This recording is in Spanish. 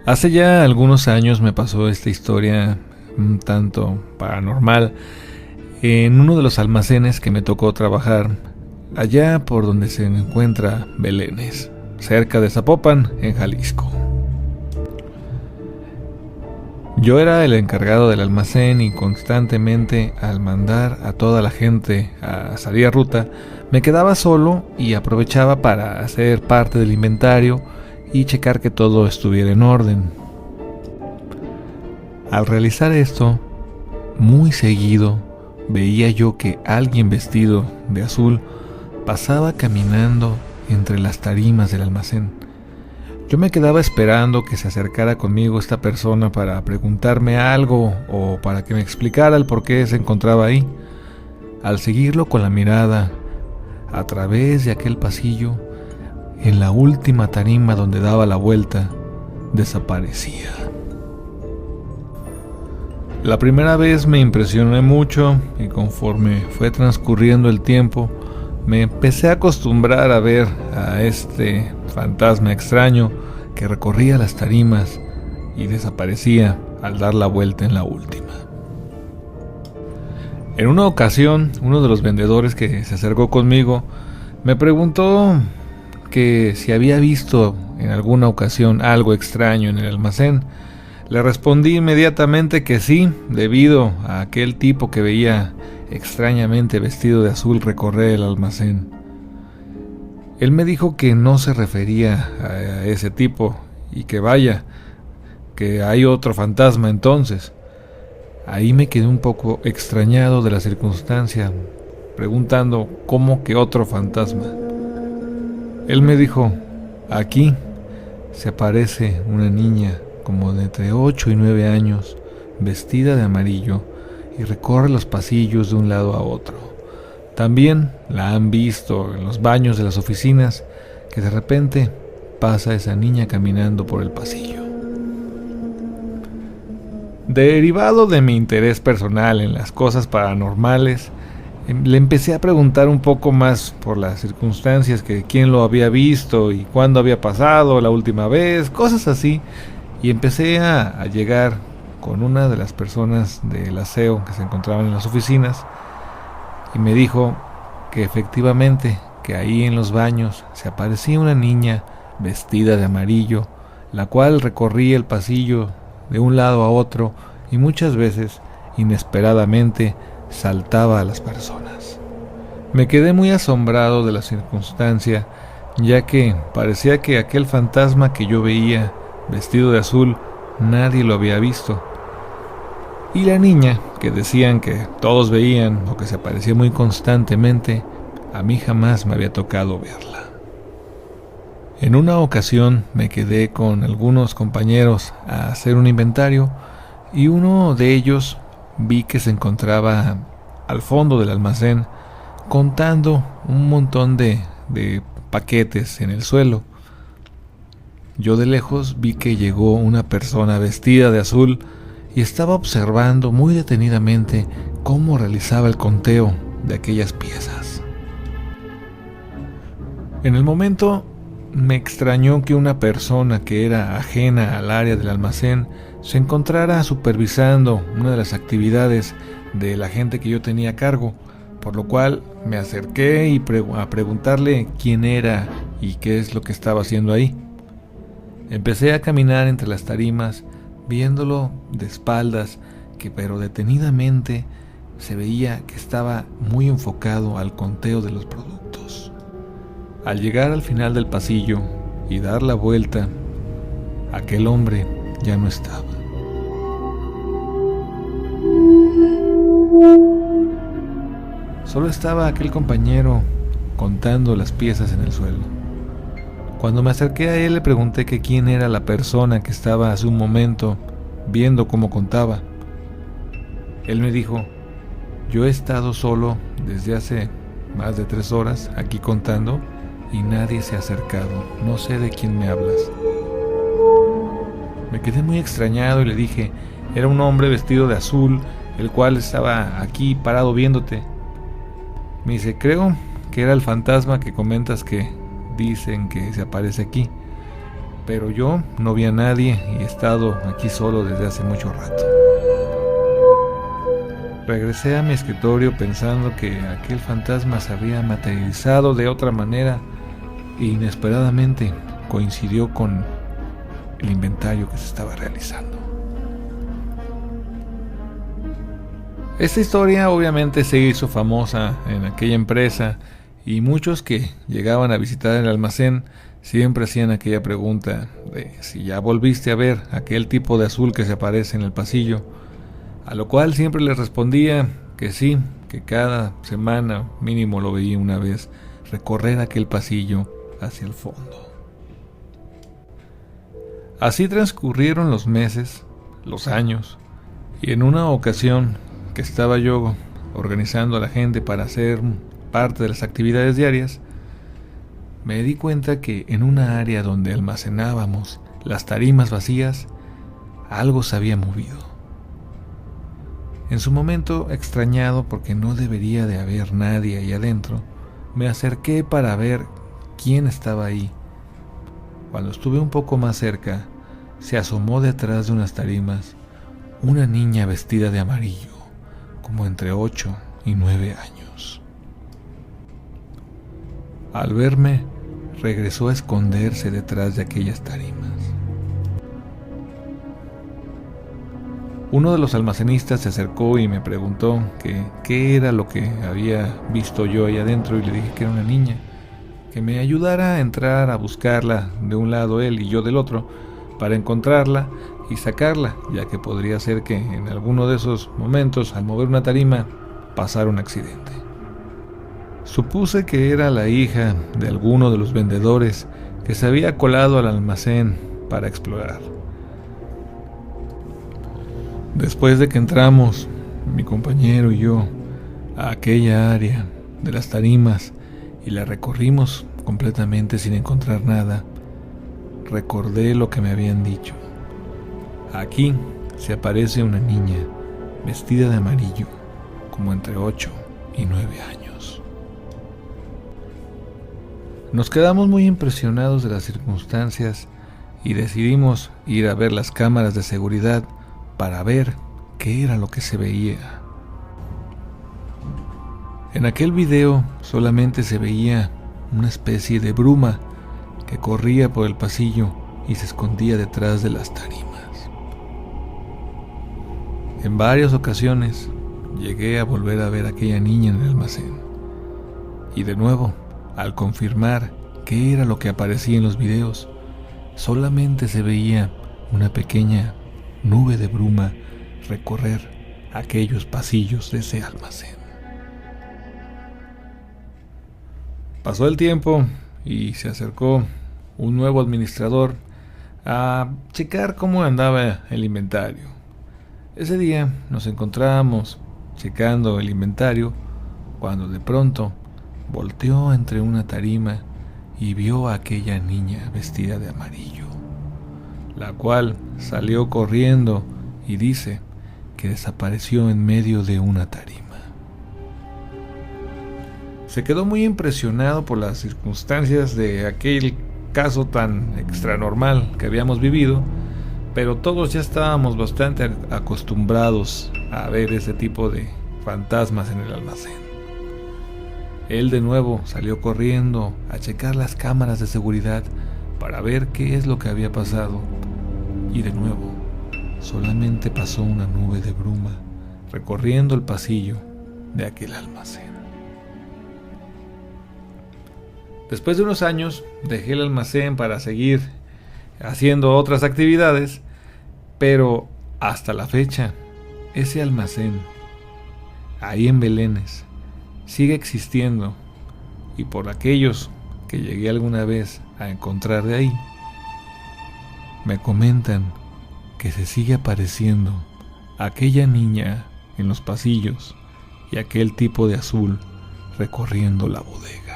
Hace ya algunos años me pasó esta historia un tanto paranormal en uno de los almacenes que me tocó trabajar, allá por donde se encuentra Belénes, cerca de Zapopan, en Jalisco. Yo era el encargado del almacén y constantemente, al mandar a toda la gente a salir a ruta, me quedaba solo y aprovechaba para hacer parte del inventario y checar que todo estuviera en orden. Al realizar esto, muy seguido veía yo que alguien vestido de azul pasaba caminando entre las tarimas del almacén. Yo me quedaba esperando que se acercara conmigo esta persona para preguntarme algo o para que me explicara el por qué se encontraba ahí. Al seguirlo con la mirada a través de aquel pasillo, en la última tarima donde daba la vuelta, desaparecía. La primera vez me impresioné mucho y conforme fue transcurriendo el tiempo, me empecé a acostumbrar a ver a este fantasma extraño que recorría las tarimas y desaparecía al dar la vuelta en la última. En una ocasión, uno de los vendedores que se acercó conmigo me preguntó que si había visto en alguna ocasión algo extraño en el almacén. Le respondí inmediatamente que sí, debido a aquel tipo que veía extrañamente vestido de azul recorrer el almacén. Él me dijo que no se refería a ese tipo y que vaya, que hay otro fantasma entonces. Ahí me quedé un poco extrañado de la circunstancia, preguntando cómo que otro fantasma. Él me dijo, aquí se aparece una niña como de entre 8 y 9 años, vestida de amarillo y recorre los pasillos de un lado a otro. También la han visto en los baños de las oficinas, que de repente pasa esa niña caminando por el pasillo. Derivado de mi interés personal en las cosas paranormales, le empecé a preguntar un poco más por las circunstancias, que quién lo había visto y cuándo había pasado la última vez, cosas así, y empecé a llegar con una de las personas del aseo que se encontraban en las oficinas y me dijo que efectivamente que ahí en los baños se aparecía una niña vestida de amarillo, la cual recorría el pasillo de un lado a otro y muchas veces inesperadamente saltaba a las personas. Me quedé muy asombrado de la circunstancia, ya que parecía que aquel fantasma que yo veía vestido de azul nadie lo había visto, y la niña que decían que todos veían o que se aparecía muy constantemente, a mí jamás me había tocado verla. En una ocasión me quedé con algunos compañeros a hacer un inventario y uno de ellos vi que se encontraba al fondo del almacén contando un montón de paquetes en el suelo. Yo de lejos vi que llegó una persona vestida de azul y estaba observando muy detenidamente cómo realizaba el conteo de aquellas piezas. En el momento me extrañó que una persona que era ajena al área del almacén se encontrara supervisando una de las actividades de la gente que yo tenía a cargo, por lo cual me acerqué a preguntarle quién era y qué es lo que estaba haciendo ahí. Empecé a caminar entre las tarimas, viéndolo de espaldas, pero detenidamente se veía que estaba muy enfocado al conteo de los productos. Al llegar al final del pasillo y dar la vuelta, aquel hombre ya no estaba. Solo estaba aquel compañero contando las piezas en el suelo. Cuando me acerqué a él le pregunté que quién era la persona que estaba hace un momento viendo cómo contaba. Él me dijo, yo he estado solo desde hace más de 3 horas aquí contando y nadie se ha acercado, no sé de quién me hablas. Me quedé muy extrañado y le dije, era un hombre vestido de azul, el cual estaba aquí parado viéndote. Me dice, creo que era el fantasma que comentas que dicen que se aparece aquí, pero yo no vi a nadie y he estado aquí solo desde hace mucho rato. Regresé a mi escritorio pensando que aquel fantasma se había materializado de otra manera e inesperadamente coincidió con el inventario que se estaba realizando. Esta historia obviamente se hizo famosa en aquella empresa y muchos que llegaban a visitar el almacén siempre hacían aquella pregunta de si ya volviste a ver aquel tipo de azul que se aparece en el pasillo, a lo cual siempre les respondía que sí, que cada semana mínimo lo veía una vez recorrer aquel pasillo hacia el fondo. Así transcurrieron los meses, los años, y en una ocasión que estaba yo organizando a la gente para hacer parte de las actividades diarias, me di cuenta que en una área donde almacenábamos las tarimas vacías, algo se había movido. En su momento, extrañado porque no debería de haber nadie ahí adentro, me acerqué para ver quién estaba ahí. Cuando estuve un poco más cerca, se asomó detrás de unas tarimas una niña vestida de amarillo, como entre 8 y 9 años. Al verme, regresó a esconderse detrás de aquellas tarimas. Uno de los almacenistas se acercó y me preguntó qué era lo que había visto yo ahí adentro, y le dije que era una niña, que me ayudara a entrar a buscarla de un lado él y yo del otro, para encontrarla y sacarla, ya que podría ser que en alguno de esos momentos, al mover una tarima, pasara un accidente. Supuse que era la hija de alguno de los vendedores que se había colado al almacén para explorar. Después de que entramos, mi compañero y yo, a aquella área de las tarimas y la recorrimos completamente sin encontrar nada, recordé lo que me habían dicho. Aquí se aparece una niña vestida de amarillo, como entre 8 y 9 años. Nos quedamos muy impresionados de las circunstancias y decidimos ir a ver las cámaras de seguridad para ver qué era lo que se veía. En aquel video solamente se veía una especie de bruma que corría por el pasillo y se escondía detrás de las tarimas. En varias ocasiones llegué a volver a ver a aquella niña en el almacén, y de nuevo, al confirmar qué era lo que aparecía en los videos, solamente se veía una pequeña nube de bruma recorrer aquellos pasillos de ese almacén. Pasó el tiempo y se acercó un nuevo administrador a checar cómo andaba el inventario. Ese día nos encontrábamos checando el inventario cuando de pronto volteó entre una tarima y vio a aquella niña vestida de amarillo, la cual salió corriendo y dice que desapareció en medio de una tarima. Se quedó muy impresionado por las circunstancias de aquel caso tan extranormal que habíamos vivido, pero todos ya estábamos bastante acostumbrados a ver ese tipo de fantasmas en el almacén. Él de nuevo salió corriendo a checar las cámaras de seguridad para ver qué es lo que había pasado, y de nuevo solamente pasó una nube de bruma recorriendo el pasillo de aquel almacén. Después de unos años dejé el almacén para seguir haciendo otras actividades, pero hasta la fecha ese almacén ahí en Belénes sigue existiendo, y por aquellos que llegué alguna vez a encontrar de ahí, me comentan que se sigue apareciendo aquella niña en los pasillos y aquel tipo de azul recorriendo la bodega.